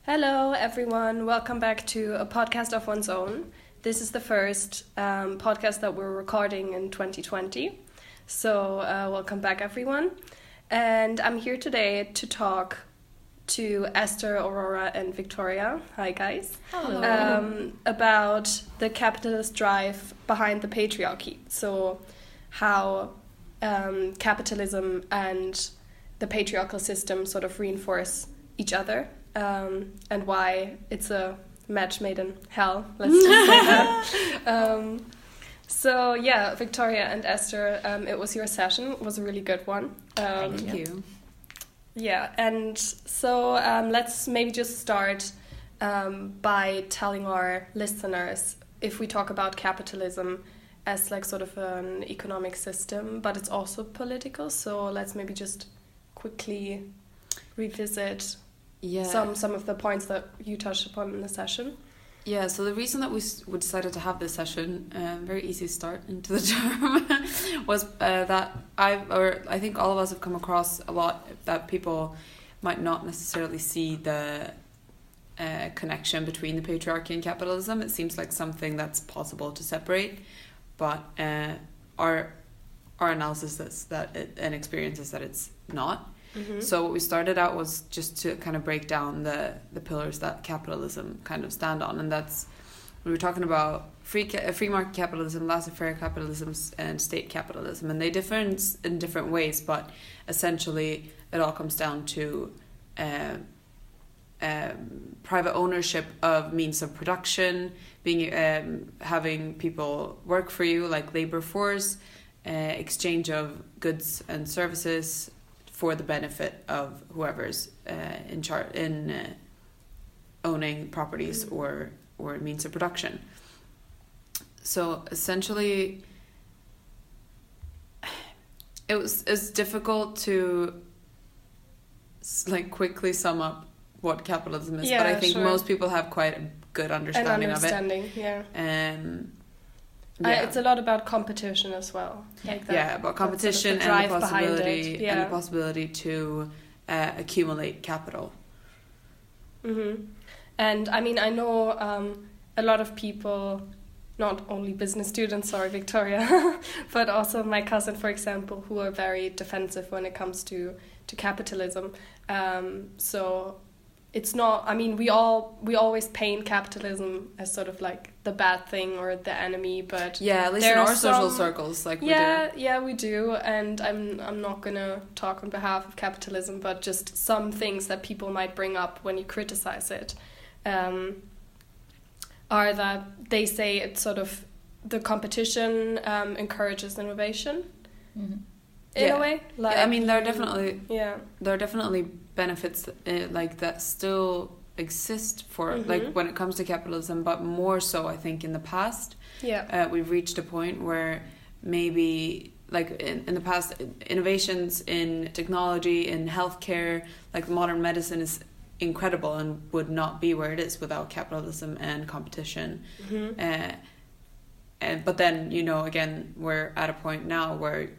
Hello, everyone. Welcome back to a podcast of one's own. This is the first podcast that we're recording in 2020. So welcome back, everyone. And I'm here today to talk to Esther, Aurora, and Victoria. Hi, guys. Hello. About the capitalist drive behind the patriarchy. So how capitalism and the patriarchal system sort of reinforce each other. And why it's a match made in hell, let's just say that. So yeah, Victoria and Esther, it was your session. It was a really good one. Thank you. Yeah, and so let's maybe just start by telling our listeners, if we talk about capitalism as like sort of an economic system, but it's also political, so let's maybe just quickly revisit some of the points that you touched upon in the session. Yeah, so the reason that we decided to have this session, very easy start into the term, was that I think all of us have come across a lot that people might not necessarily see the connection between the patriarchy and capitalism. It seems like something that's possible to separate, but our analysis is and experience is that it's not. Mm-hmm. So what we started out was just to kind of break down the pillars that capitalism kind of stand on, and that's we were talking about free market capitalism, laissez-faire capitalism, and state capitalism, and they differ in different ways, but essentially it all comes down to private ownership of means of production, being having people work for you, like labor force, exchange of goods and services for the benefit of whoever's in owning properties or means of production. So essentially, it's difficult to like quickly sum up what capitalism is, but I think most people have quite a good understanding of it. Yeah. Yeah. It's a lot about competition as well. Like that. Yeah, about competition sort of and the possibility to accumulate capital. Mm-hmm. And I mean, I know a lot of people, not only business students, sorry, Victoria, but also my cousin, for example, who are very defensive when it comes to capitalism. So it's not, I mean, we always paint capitalism as sort of like the bad thing or the enemy, but yeah, at least in our social circles, like we do. Yeah, we do, and I'm not gonna talk on behalf of capitalism, but just some things that people might bring up when you criticize it, are that they say it's sort of the competition encourages innovation. Mm-hmm. In a way, like, I mean, there are definitely benefits like that still exist for like when it comes to capitalism, but more so I think in the past. We've reached a point where maybe like in the past, innovations in technology, in healthcare, like modern medicine is incredible and would not be where it is without capitalism and competition. But then, again, we're at a point now where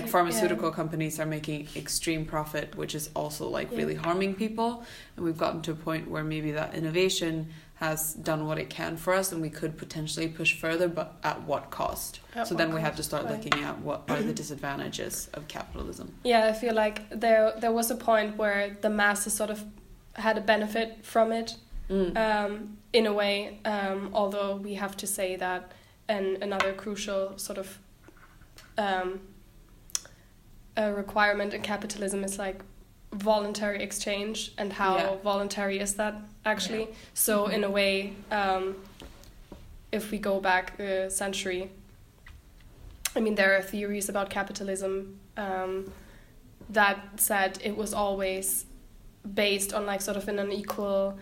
pharmaceutical companies are making extreme profit, which is also really harming people, and we've gotten to a point where maybe that innovation has done what it can for us and we could potentially push further, but at what cost? Then we have to start looking at what are the disadvantages of capitalism. I feel like there was a point where the masses sort of had a benefit from it, in a way, although we have to say that another crucial sort of a requirement in capitalism is like voluntary exchange, and how voluntary is that actually. So in a way, if we go back a century, I mean, there are theories about capitalism that said it was always based on like sort of an equal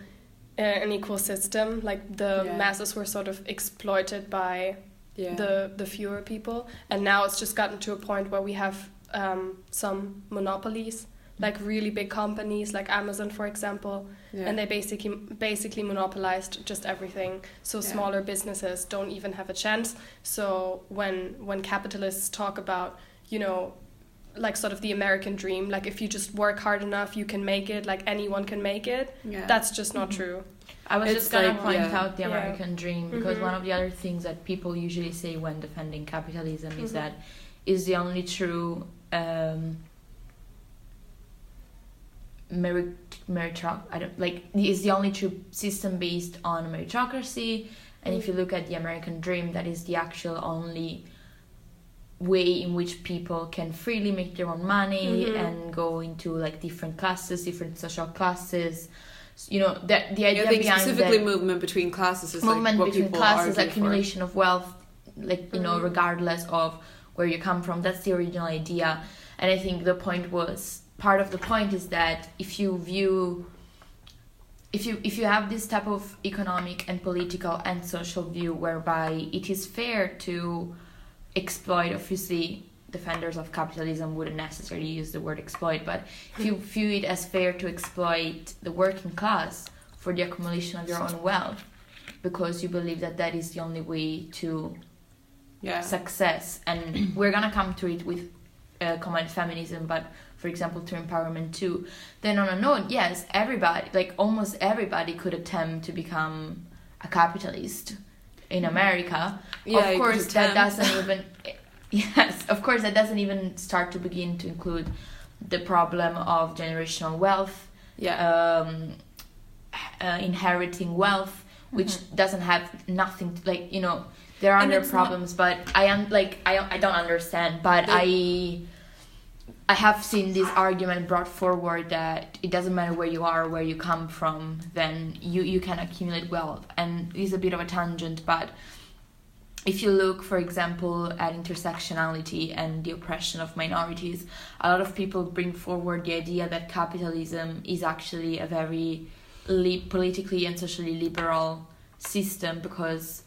system, like the masses were sort of exploited by the fewer people, and now it's just gotten to a point where we have some monopolies, like really big companies like Amazon, for example, and they basically monopolized just everything. So smaller businesses don't even have a chance. So when capitalists talk about, like sort of the American dream, like if you just work hard enough you can make it, like anyone can make it. That's just not true. I was just gonna point out the American dream, because one of the other things that people usually say when defending capitalism is that is the only true is the only true system based on meritocracy. And if you look at the American dream, that is the actual only way in which people can freely make their own money and go into like different classes, different social classes. You know, that the idea behind specifically movement between classes is movement like what between people classes, argue accumulation for. of wealth, like you know, regardless of where you come from. That's the original idea, and I think part of the point is that if you have this type of economic and political and social view whereby it is fair to exploit, obviously defenders of capitalism wouldn't necessarily use the word exploit, but if you view it as fair to exploit the working class for the accumulation of your own wealth, because you believe that that is the only way to success, and we're gonna come to it with common feminism, but for example to empowerment too, then on a note, yes, everybody, like almost everybody could attempt to become a capitalist in America. Of course that doesn't even that doesn't even start to begin to include the problem of generational wealth, inheriting wealth, which doesn't have nothing to, like, you know, there are other problems, but I don't understand, but I have seen this argument brought forward that it doesn't matter where you are or where you come from, then you can accumulate wealth. And it's a bit of a tangent, but if you look, for example, at intersectionality and the oppression of minorities, a lot of people bring forward the idea that capitalism is actually a very politically and socially liberal system, because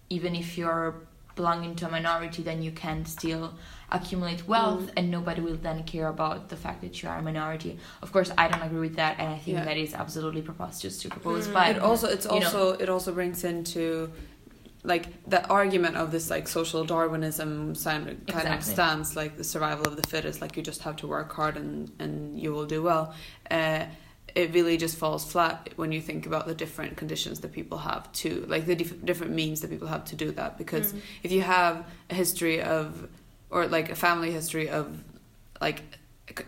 even if you're belonging to a minority, then you can still accumulate wealth and nobody will then care about the fact that you are a minority. Of course, I don't agree with that, and I think that is absolutely preposterous to propose. But it also brings into like the argument of this like social Darwinism kind of stance, like the survival of the fittest, like you just have to work hard and you will do well. It really just falls flat when you think about the different conditions that people have to, like the different means that people have to do that. Because if you have a history of, or like a family history of like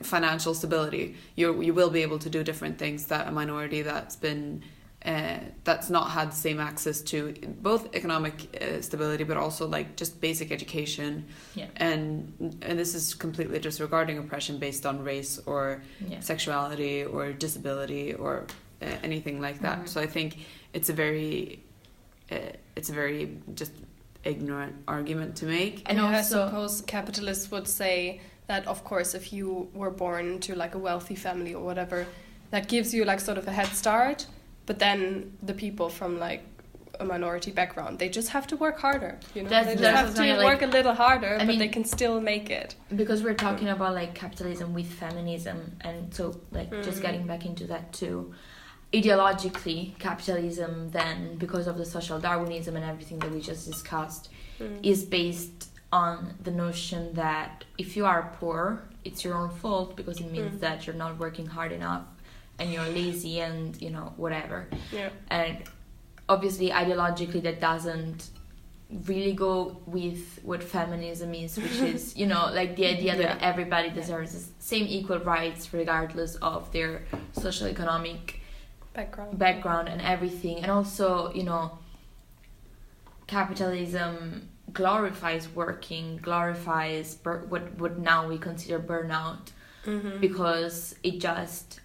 financial stability, you will be able to do different things that a minority that's not had the same access to both economic stability, but also like just basic education. And this is completely disregarding oppression based on race or sexuality or disability or anything like that. So I think it's a very just ignorant argument to make. And I suppose capitalists would say that, of course, if you were born to like a wealthy family or whatever, that gives you like sort of a head start. But then the people from like a minority background, they just have to work harder. You know, they just have to work a little harder, but they can still make it. Because we're talking about like capitalism with feminism, and so like just getting back into that too. Ideologically, capitalism then, because of the social Darwinism and everything that we just discussed, is based on the notion that if you are poor, it's your own fault, because it means that you're not working hard enough and you're lazy and, you know, whatever. And obviously ideologically that doesn't really go with what feminism is, which is, you know, like the idea that everybody deserves the same equal rights regardless of their social economic background and everything. And also, you know, capitalism glorifies working, glorifies what now we consider burnout, because it just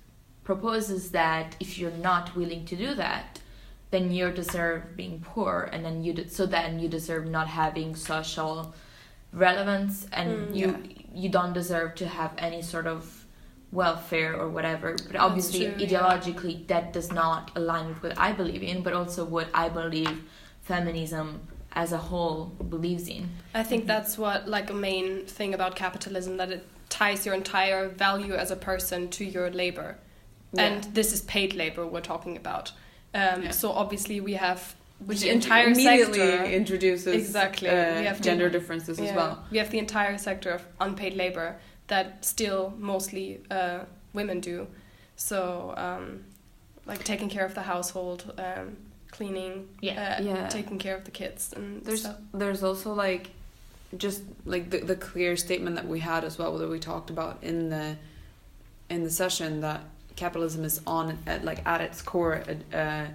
proposes that if you're not willing to do that, then you deserve being poor, and then you deserve not having social relevance, and you don't deserve to have any sort of welfare or whatever. But obviously ideologically that does not align with what I believe in, but also what I believe feminism as a whole believes in. I think that's what, like, a main thing about capitalism, that it ties your entire value as a person to your labor. And this is paid labor we're talking about. So obviously we have the entire immediately sector introduces we have gender differences as well. We have the entire sector of unpaid labor that still mostly women do. So like taking care of the household, cleaning, taking care of the kids and stuff. There's also like just like the clear statement that we had as well, that we talked about in the session, that capitalism is at its core a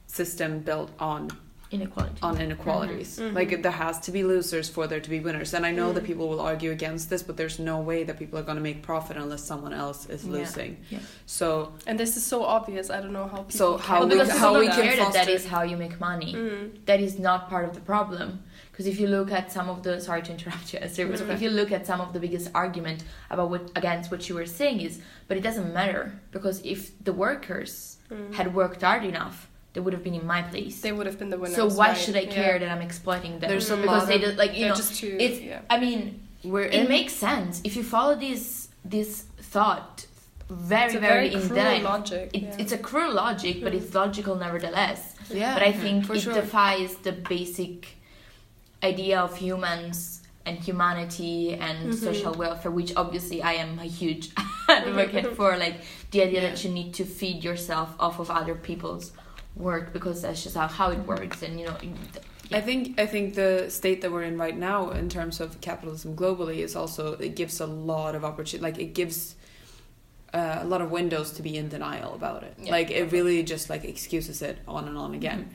system built on inequalities. Mm-hmm. Like there has to be losers for there to be winners. And I know that people will argue against this, but there's no way that people are going to make profit unless someone else is losing. Yeah. So, and this is so obvious. I don't know how people. So how we can foster that is how you make money. That is not part of the problem. Because if you look at some of the, sorry to interrupt you, Esther, but if you look at some of the biggest argument about against what you were saying is, but it doesn't matter, because if the workers had worked hard enough, they would have been in my place. They would have been the winners. So why should I care that I'm exploiting them? There's a because lot they do, like, you know, just too, it's. I mean, it makes sense if you follow this thought very in depth. Logic. It's a cruel logic, but it's logical nevertheless. Yeah, but I think it sure. defies the basic idea of humans and humanity and social welfare, which obviously I am a huge advocate for. Like the idea that you need to feed yourself off of other people's work, because that's just how it works. And you know, I think the state that we're in right now in terms of capitalism globally is also, it gives a lot of opportunity. Like it gives a lot of windows to be in denial about it. Like it really just like excuses it on and on again.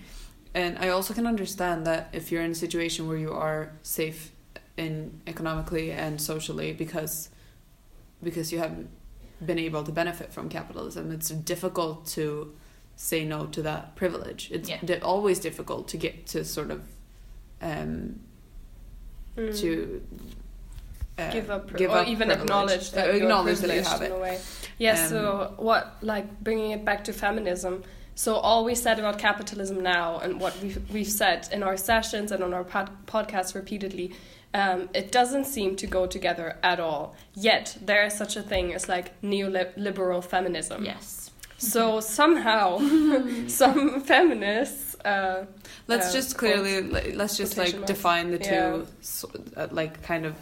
And I also can understand that if you're in a situation where you are safe in economically and socially because you haven't been able to benefit from capitalism, it's difficult to say no to that privilege. It's always difficult to get to sort of to give up or even privilege. Acknowledge that that you have in it. a way. So what, like bringing it back to feminism. So all we said about capitalism now, and what we've said in our sessions and on our podcast repeatedly, it doesn't seem to go together at all. Yet there is such a thing as like neoliberal feminism. Yes. So somehow some feminists. Let's just define the two like kind of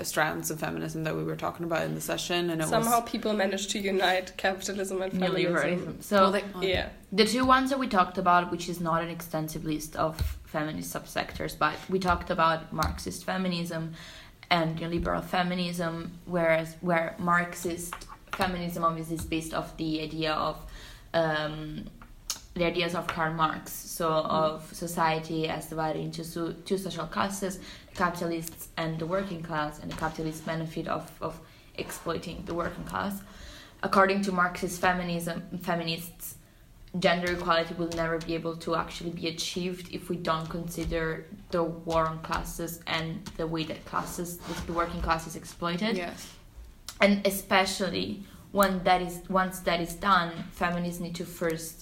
strands of feminism that we were talking about in the session, and somehow people managed to unite capitalism and feminism. So the two ones that we talked about, which is not an extensive list of feminist subsectors, but we talked about Marxist feminism and neoliberal feminism, where Marxist feminism obviously is based off the idea of the ideas of Karl Marx, so of society as divided into two social classes, the capitalists and the working class, and the capitalists benefit of exploiting the working class. According to Marxist feminists, gender equality will never be able to actually be achieved if we don't consider the war on classes and the way that the working class is exploited. Yes. And especially once that is done, feminists need to first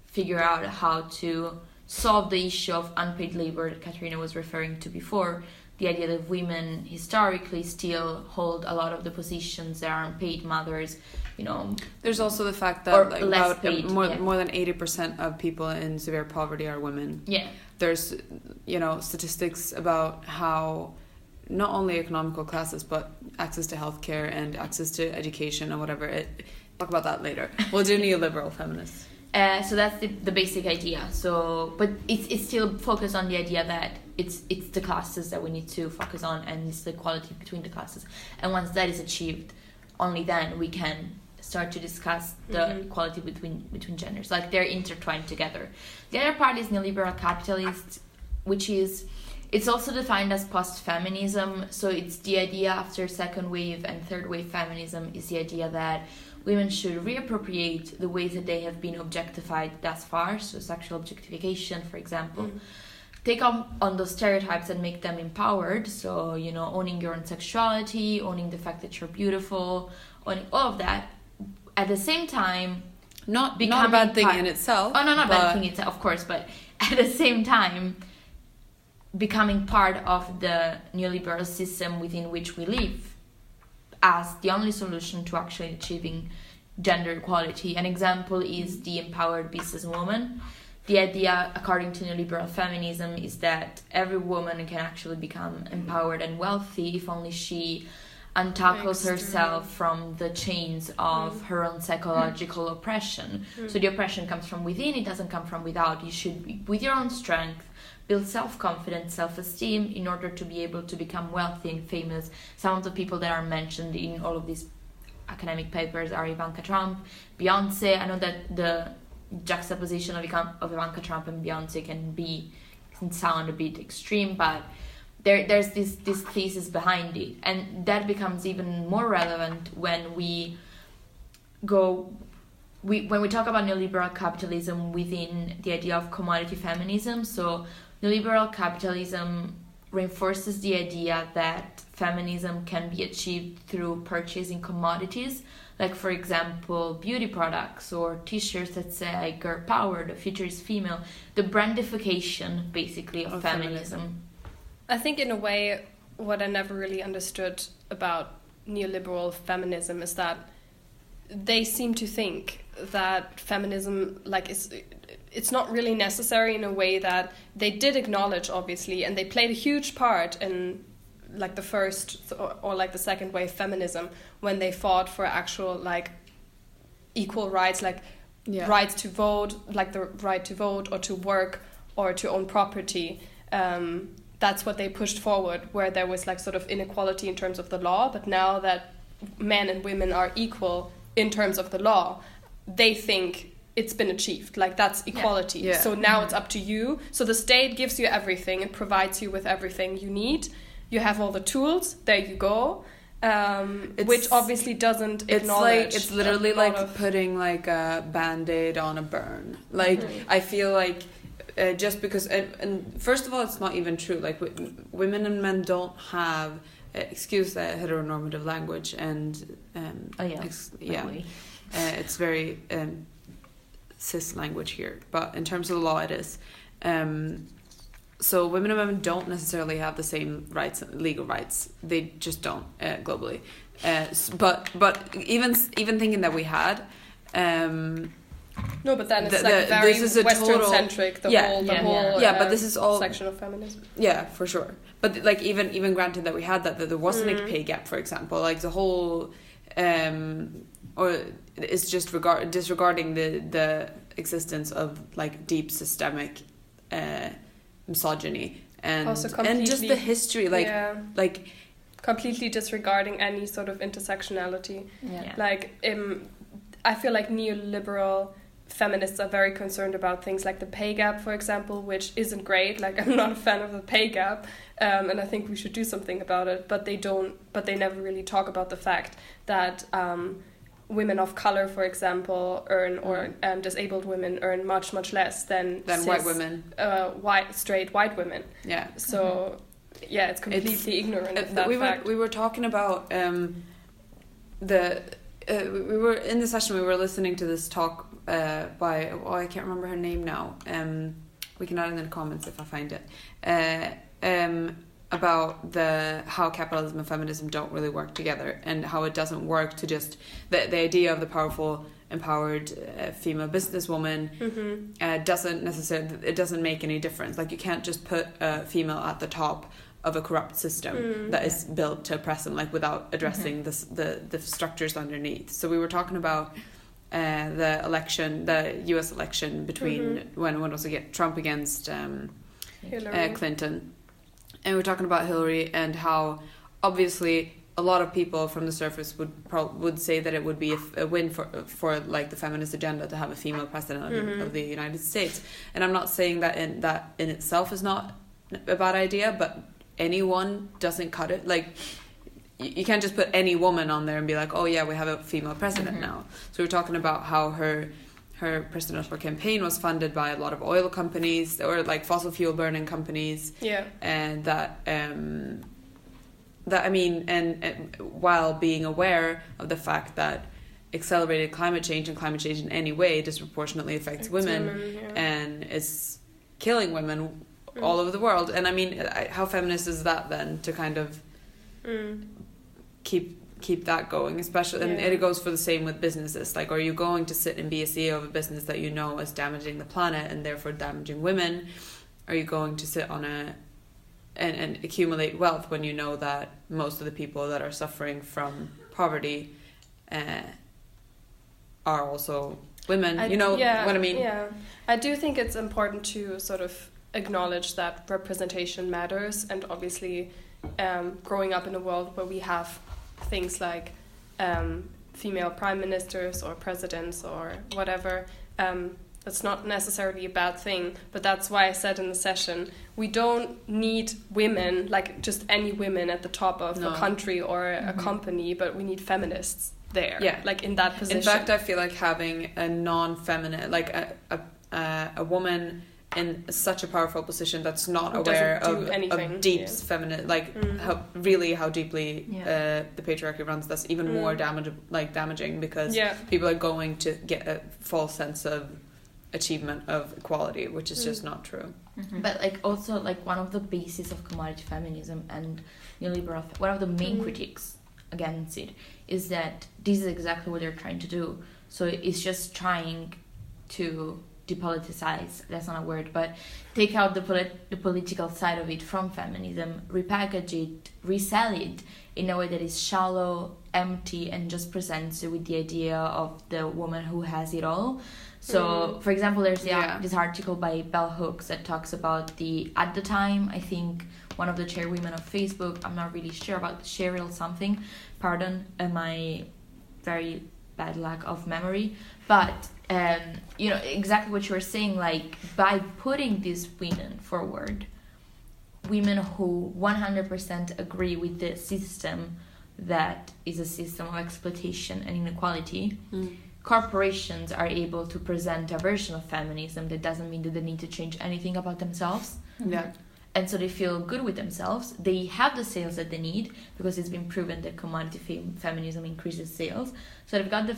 figure out how to solve the issue of unpaid labor that Katarina was referring to before. The idea that women historically still hold a lot of the positions that are unpaid, mothers, you know. There's also the fact that like about more than 80% of people in severe poverty are women. Yeah. There's, you know, statistics about how not only economical classes, but access to healthcare and access to education and whatever. Talk about that later. We'll do neoliberal feminists. So that's the basic idea. So, but it's still focused on the idea that it's the classes that we need to focus on, and it's the equality between the classes. And once that is achieved, only then we can start to discuss the equality between genders. Like they're intertwined together. The other part is neoliberal capitalist, which is, it's also defined as post-feminism. So it's the idea after second wave and third wave feminism is the idea that women should reappropriate the ways that they have been objectified thus far, so sexual objectification, for example. Take on those stereotypes and make them empowered, so, you know, owning your own sexuality, owning the fact that you're beautiful, owning all of that. At the same time, not a bad thing in itself. Oh, no, not a bad thing in itself, of course, but at the same time, becoming part of the neoliberal system within which we live as the only solution to actually achieving gender equality. An example is the empowered businesswoman. The idea, according to neoliberal feminism, is that every woman can actually become empowered and wealthy if only she untackles herself from the chains of her own psychological oppression. So the oppression comes from within, it doesn't come from without. You should be, with your own strength, build self-confidence, self-esteem in order to be able to become wealthy and famous. Some of the people that are mentioned in all of these academic papers are Ivanka Trump, Beyonce. I know that the juxtaposition of Ivanka Trump and Beyonce can sound a bit extreme, but there's this thesis behind it, and that becomes even more relevant when we talk about neoliberal capitalism within the idea of commodity feminism. So neoliberal capitalism reinforces the idea that feminism can be achieved through purchasing commodities, like for example beauty products or t-shirts that say girl power, the future is female, the brandification basically of feminism. I think in a way what I never really understood about neoliberal feminism is that they seem to think that feminism it's not really necessary, in a way that they did acknowledge obviously, and they played a huge part in like the first or like the second wave feminism, when they fought for actual like equal rights, like rights to vote, like the right to vote or to work or to own property. That's what they pushed forward, where there was like sort of inequality in terms of the law. But now that men and women are equal in terms of the law, they think it's been achieved. Like that's equality. Yeah. So now it's up to you. So the state gives you everything. It provides you with everything you need. You have all the tools. There you go. Which obviously doesn't acknowledge. It's literally like putting like a Band-Aid on a burn. Like I feel like just because, and first of all, it's not even true. Like women and men don't have, excuse the heteronormative language, and it's very cis language here. But in terms of the law, it is. So women and men don't necessarily have the same rights, legal rights. They just don't globally. But even thinking that we had. No, but then it's very Western-centric, the whole but this is all section of feminism. Yeah, for sure. But like even granted that we had that there wasn't a pay gap, for example, like the whole, or it's just disregarding the existence of like deep systemic misogyny and just the history, like completely disregarding any sort of intersectionality. Yeah. Like I feel like neoliberal feminists are very concerned about things like the pay gap, for example, which isn't great. Like I'm not a fan of the pay gap, and I think we should do something about it. But they never really talk about the fact that women of color, for example, earn, or disabled women earn much less than white women, straight white women. Yeah. So it's completely ignorant of that fact. We were talking about we were in the session. We were listening to this talk by I can't remember her name now. We can add it in the comments if I find it. About how capitalism and feminism don't really work together, and how it doesn't work to just the idea of the powerful, empowered female businesswoman doesn't make any difference. Like you can't just put a female at the top of a corrupt system that is built to oppress them, like without addressing the structures underneath. So we were talking about the U.S. election between when was it, Trump against Clinton, and we were talking about Hillary, and how obviously a lot of people from the surface would say that it would be a win for like the feminist agenda to have a female president of the United States. And I'm not saying that in itself is not a bad idea, but anyone doesn't cut it. Like you can't just put any woman on there and be like, oh yeah, we have a female president now. So we're talking about how her presidential campaign was funded by a lot of oil companies or like fossil fuel burning companies. Yeah. And that I mean, and while being aware of the fact that accelerated climate change in any way disproportionately affects women and is killing women all over the world. And I mean, how feminist is that then to kind of keep that going, especially, and it goes for the same with businesses. Like, are you going to sit and be a CEO of a business that you know is damaging the planet and therefore damaging women? Are you going to sit on and accumulate wealth when you know that most of the people that are suffering from poverty are also women. What I mean? Yeah, I do think it's important to sort of acknowledge that representation matters, and obviously growing up in a world where we have things like female prime ministers or presidents or whatever, that's not necessarily a bad thing, but that's why I said in the session, we don't need women, like just any women at the top of a country or a company, but we need feminists there, like in that position. In fact, I feel like having a non-feminine, like a woman in such a powerful position that's not aware of deep feminine, like how deeply the patriarchy runs, that's even more damaging, because people are going to get a false sense of achievement of equality, which is just not true. But like also like one of the bases of commodity feminism and neoliberal, one of the main critiques against it is that this is exactly what they're trying to do. So it's just trying to depoliticize, that's not a word, but take out the political side of it from feminism, repackage it, resell it in a way that is shallow, empty, and just presents it with the idea of the woman who has it all. So, for example, there's this article by Bell Hooks that talks about at the time, I think one of the chairwomen of Facebook, I'm not really sure about Cheryl something, pardon my very bad lack of memory, but exactly what you were saying, like by putting these women forward, women who 100% agree with the system that is a system of exploitation and inequality, corporations are able to present a version of feminism that doesn't mean that they need to change anything about themselves. And so they feel good with themselves. They have the sales that they need, because it's been proven that commodity feminism increases sales. So they've got the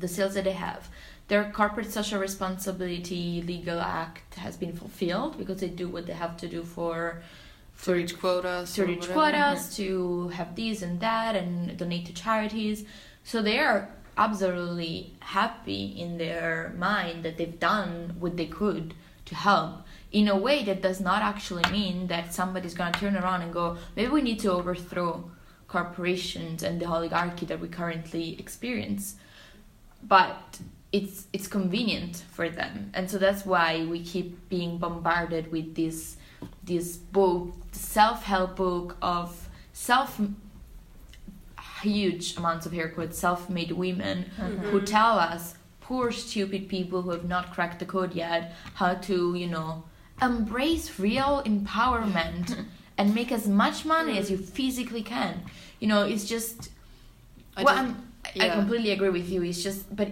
sales that they have. Their corporate social responsibility legal act has been fulfilled, because they do what they have to do to reach quotas, to have this and that, and donate to charities. So they are absolutely happy in their mind that they've done what they could to help, in a way that does not actually mean that somebody's going to turn around and go, maybe we need to overthrow corporations and the oligarchy that we currently experience. But it's convenient for them, and so that's why we keep being bombarded with this book, self-help book of huge amounts of hair quotes, self-made women who tell us, poor stupid people who have not cracked the code yet, how to embrace real empowerment and make as much money as you physically can. It's just I completely agree with you. It's just, but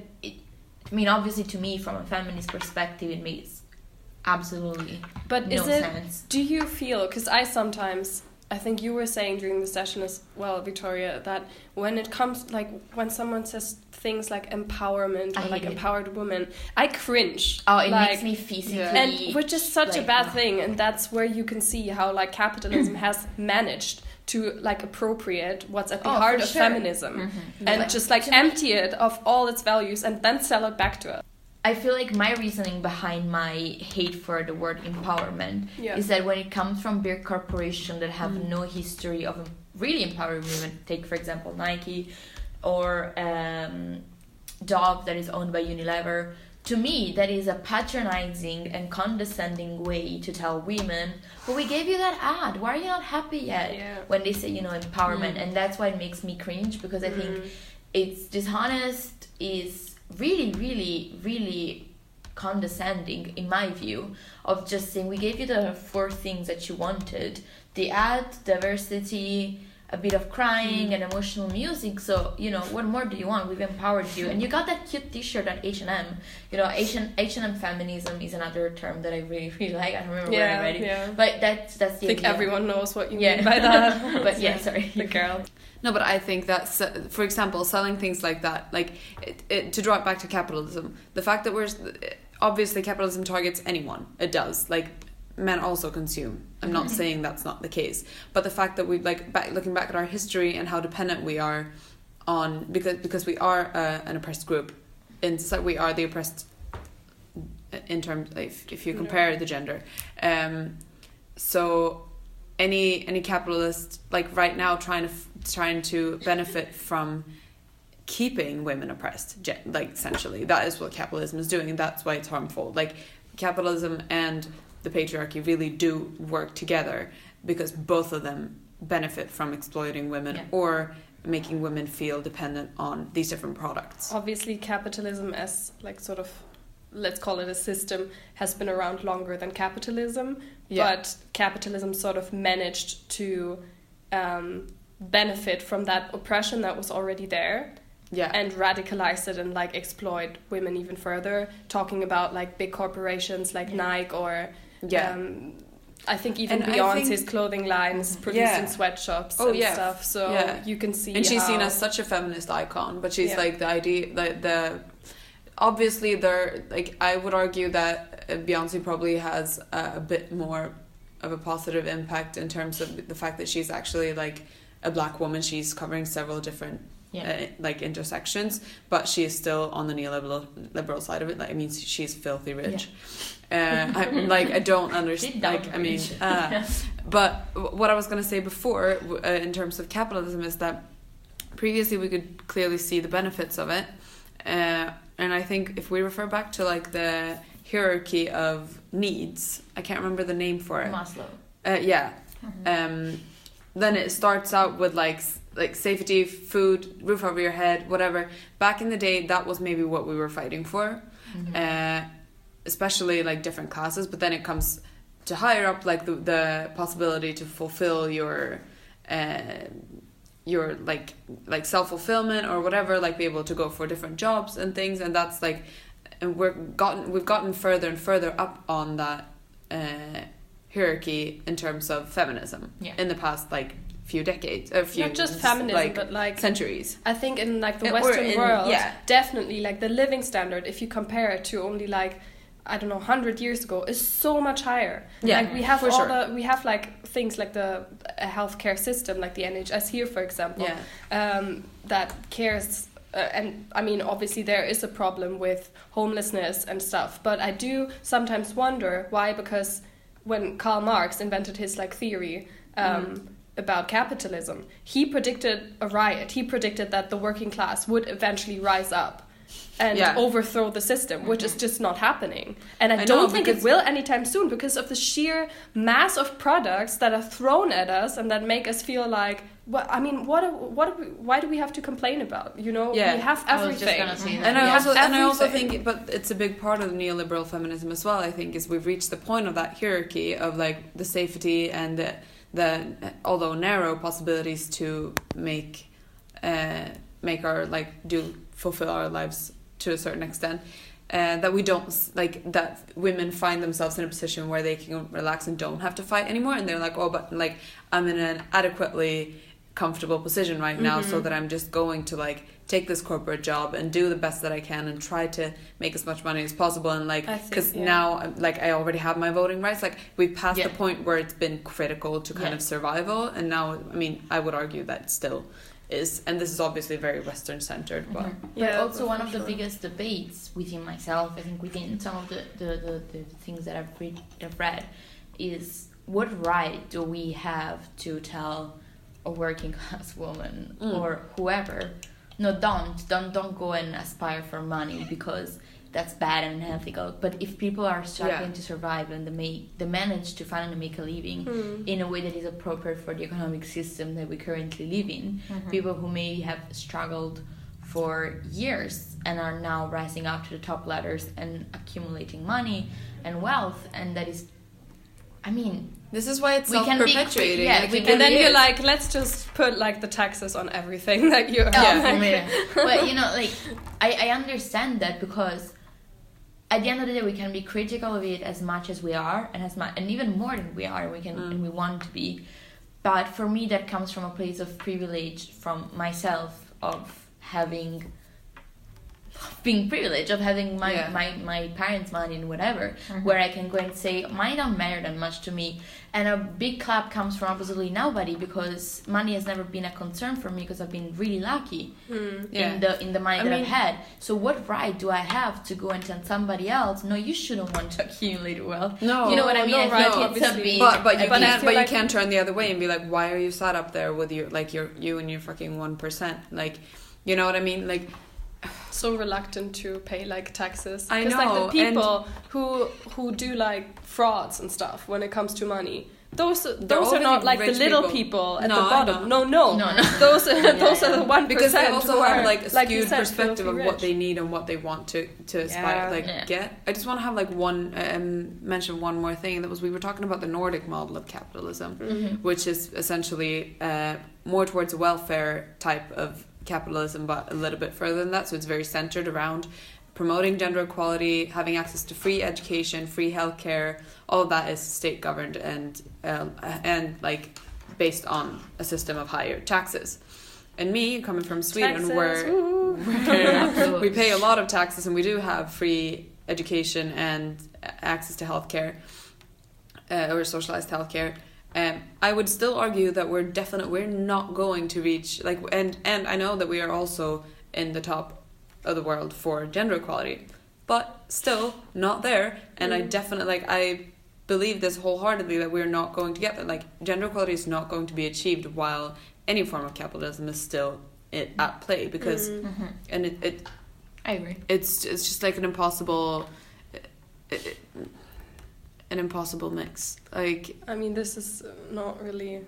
obviously to me, from a feminist perspective, it makes absolutely no sense. Do you feel, because I think you were saying during the session as well, Victoria, that when it comes, like, when someone says things like empowerment or like empowered woman, I cringe. Oh, it makes me physically... And which is such a bad thing, and that's where you can see how, like, capitalism has managed to, like, appropriate what's at the heart of feminism and just, like, empty it of all its values and then sell it back to us. I feel like my reasoning behind my hate for the word empowerment is that when it comes from big corporations that have no history of really empowering women, take for example Nike or Dove that is owned by Unilever, to me that is a patronizing and condescending way to tell women, but we gave you that ad, why are you not happy yet? When they say, empowerment, and that's why it makes me cringe, because I think it's dishonest, is really, really, really condescending in my view, of just saying we gave you the 4 things that you wanted: the ad, diversity, a bit of crying and emotional music, so what more do you want? We've empowered you, and you got that cute t-shirt at H&M. H&M feminism is another term that I really, really like. I don't remember where I read it, but that's the idea. I think everyone knows what you mean by that. But sorry, the girl. No, but I think that's, for example, selling things like that, like to draw it back to capitalism, the fact that obviously capitalism targets anyone, it does, like men also consume. I'm not saying that's not the case, but the fact that we looking back at our history and how dependent we are on, because we are an oppressed group, in society, we are the oppressed in terms if you compare the gender. so any capitalist like right now trying to benefit from keeping women oppressed, like essentially that is what capitalism is doing, and that's why it's harmful. Like capitalism and the patriarchy really do work together because both of them benefit from exploiting women or making women feel dependent on these different products. Obviously capitalism as like sort of, let's call it a system, has been around longer than capitalism, but capitalism sort of managed to benefit from that oppression that was already there. And radicalize it and like exploit women even further, talking about like big corporations like Nike or I think even Beyonce's clothing lines produced in sweatshops and stuff. So you can see, and she's seen as such a feminist icon, but she's like the idea, the obviously there, like I would argue that Beyonce probably has a bit more of a positive impact in terms of the fact that she's actually like a black woman. She's covering several different like intersections, but she is still on the neoliberal side of it. Like, I mean, she's filthy rich. I don't understand. Like, I mean, but what I was going to say before, in terms of capitalism, is that previously we could clearly see the benefits of it, and I think if we refer back to like the hierarchy of needs, I can't remember the name for it. Maslow. Then it starts out with like safety, food, roof over your head, whatever. Back in the day, that was maybe what we were fighting for, especially like different classes. But then it comes to higher up, like the possibility to fulfill your like self-fulfillment or whatever, like be able to go for different jobs and things. And that's like, and we've gotten further and further up on that hierarchy in terms of feminism in the past like few decades, not just feminism, like, but like centuries. I think in like the Western world, definitely like the living standard, if you compare it to only like, I don't know, 100 years ago, is so much higher. Like we have we have like things like the healthcare system, like the NHS here, for example, that cares. And I mean, obviously there is a problem with homelessness and stuff, but I do sometimes wonder why, because when Karl Marx invented his like theory about capitalism, he predicted a riot. He predicted that the working class would eventually rise up and overthrow the system, which is just not happening. And I don't think it will anytime soon, because of the sheer mass of products that are thrown at us and that make us feel like, why do we have to complain about? You know, we have everything. And I also think, but it's a big part of the neoliberal feminism as well, I think, is we've reached the point of that hierarchy of like the safety and the although narrow possibilities to make our like fulfill our lives to a certain extent, that we don't like, that women find themselves in a position where they can relax and don't have to fight anymore, and they're like, oh, but like I'm in an adequately comfortable position right now, so that I'm just going to like take this corporate job and do the best that I can and try to make as much money as possible, and like because now like I already have my voting rights, like we've passed the point where it's been critical to kind of survival, and now I mean I would argue that still is, and this is obviously very Western centered, but but also one of the biggest debates within myself, I think within some of the things that I've read, is what right do we have to tell a working class woman or whoever, no, don't go and aspire for money because that's bad and unethical. But if people are struggling to survive and they manage to finally make a living in a way that is appropriate for the economic system that we currently live in, people who may have struggled for years and are now rising up to the top ladders and accumulating money and wealth, and that is, I mean, this is why it's self-perpetuating. And then you're like, let's just put like the taxes on everything that you But you know, like I understand that, because at the end of the day we can be critical of it as much as we are, and even more than we are, and we want to be. But for me that comes from a place of privilege from myself, of having being privileged, of having my parents' money and whatever, where I can go and say money don't matter that much to me, and a big clap comes from absolutely nobody, because money has never been a concern for me, because I've been really lucky in the money that I've had. So what right do I have to go and tell somebody else, no, you shouldn't want to accumulate wealth? No, you know what I mean? You can't turn the other way and be like, why are you sat up there with you and your fucking 1%? Like, you know what I mean? Like, so reluctant to pay like taxes. I know. Because like the people who do like frauds and stuff when it comes to money, those are not like the little people at the bottom. No. Those are the 1%. Because they also have like a skewed perspective of what they need and what they want to aspire get. I just want to have like mention one more thing. That was, we were talking about the Nordic model of capitalism, which is essentially more towards a welfare type of capitalism, but a little bit further than that. So it's very centered around promoting gender equality, having access to free education, free healthcare. All of that is state governed and like based on a system of higher taxes. And me, coming from Sweden, where we pay a lot of taxes and we do have free education and access to healthcare, or socialized healthcare. I would still argue that we're not going to reach like, and I know that we are also in the top of the world for gender equality, but still not there. And I believe this wholeheartedly, that we're not going to get there. Like, gender equality is not going to be achieved while any form of capitalism is still at play, because and it I agree. It's just like an impossible mix. Like, I mean, this is not really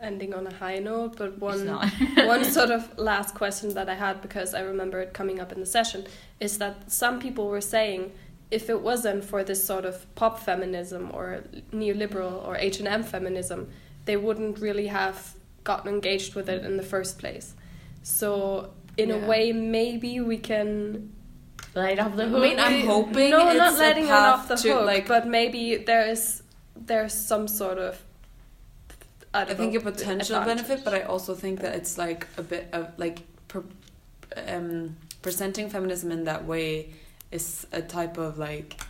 ending on a high note, but one sort of last question that I had, because I remember it coming up in the session, is that some people were saying, if it wasn't for this sort of pop feminism or neoliberal or H&M feminism, they wouldn't really have gotten engaged with it in the first place. So in a way, maybe we can light off the hook. I mean, I'm hoping no, it's not letting it off the hook, like, but maybe there's some sort of I think a potential benefit, but I also think that it's like a bit of like presenting feminism in that way is a type of like,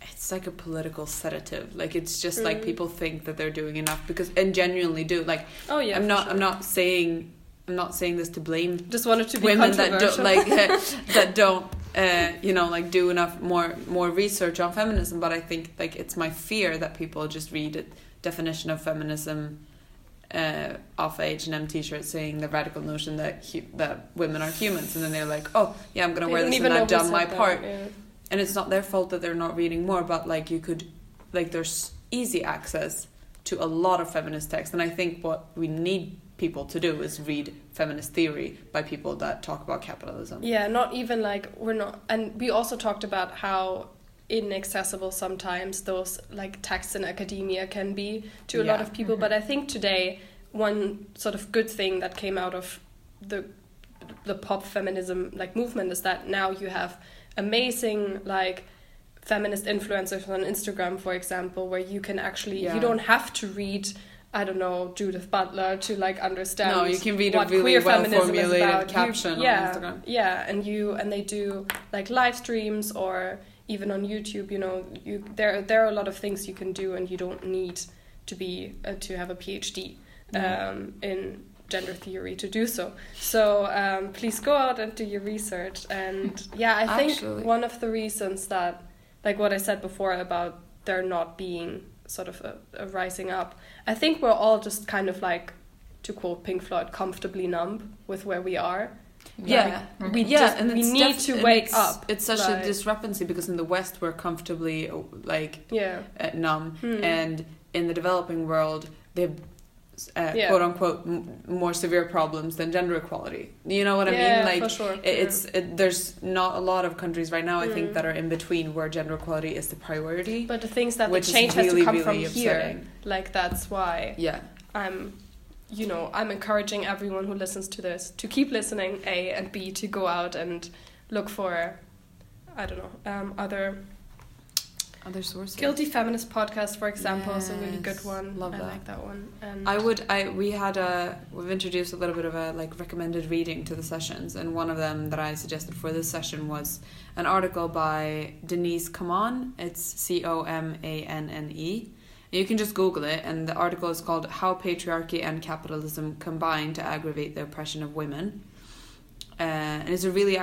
it's like a political sedative. Like, it's just like people think that they're doing enough and genuinely do. Like, I'm not saying this to blame. Just wanted to be women that don't that don't like do enough more research on feminism. But I think like it's my fear that people just read a definition of feminism off H&M t-shirts saying the radical notion that women are humans, and then they're like, oh yeah, I'm gonna wear this and I've done my part. And it's not their fault that they're not reading more, but like you could, like, there's easy access to a lot of feminist text, and I think what we need people to do is read feminist theory by people that talk about capitalism. Yeah, not even like and we also talked about how inaccessible sometimes those like texts in academia can be to a lot of people. But I think today one sort of good thing that came out of the pop feminism like movement is that now you have amazing like feminist influencers on Instagram, for example, where you can actually you don't have to read, I don't know, Judith Butler to like understand. No, you can read what a really queer well feminism formulated is about. caption on Instagram. Yeah, and they do like live streams, or even on YouTube. You know, there are a lot of things you can do, and you don't need to be to have a PhD in gender theory to do so. So please go out and do your research. And I think one of the reasons that, like what I said before about there not being sort of a rising up, I think we're all just kind of like, to quote Pink Floyd, comfortably numb with where we are. We need to wake up. It's such a discrepancy, because in the West we're comfortably like numb, and in the developing world they've quote unquote more severe problems than gender equality. You know what I mean? Like, for sure. There's not a lot of countries right now, I think, that are in between where gender equality is the priority. But the things that the change has to come from here. Like, that's why I'm encouraging everyone who listens to this to keep listening, A, and B, to go out and look for, I don't know, other other sources. Guilty Feminist Podcast, for example, is a really good one. Love that. I like that one. And we've introduced a little bit of a like recommended reading to the sessions, and one of them that I suggested for this session was an article by Denise Coman. It's Comanne. You can just Google it, and the article is called "How Patriarchy and Capitalism Combine to Aggravate the Oppression of Women." And it's a really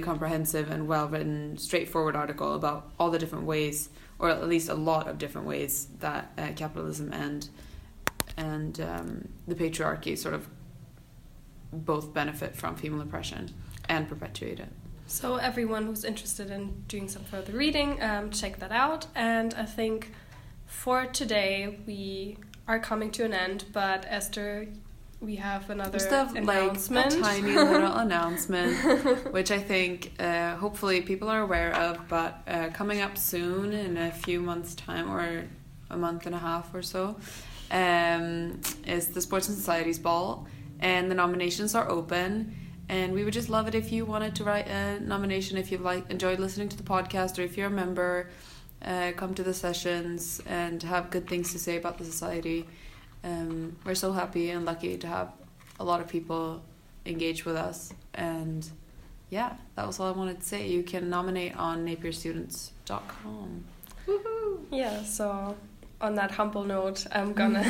comprehensive and well-written, straightforward article about all the different ways, or at least a lot of different ways, that capitalism and the patriarchy sort of both benefit from female oppression and perpetuate it. So everyone who's interested in doing some further reading, check that out. And I think for today we are coming to an end, but Esther, we have another announcement. Like a tiny little announcement, which I think hopefully people are aware of, but coming up soon in a few months' time, or a month and a half or so, is the Sports and Societies Ball, and the nominations are open. And we would just love it if you wanted to write a nomination, if you've enjoyed listening to the podcast, or if you're a member, come to the sessions and have good things to say about the society. We're so happy and lucky to have a lot of people engage with us, and yeah, that was all I wanted to say. You can nominate on napierstudents.com. Woohoo! Yeah, so on that humble note, I'm gonna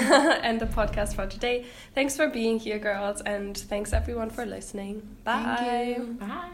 end the podcast for today. Thanks for being here, girls, and thanks everyone for listening. Bye. Thank you. Bye.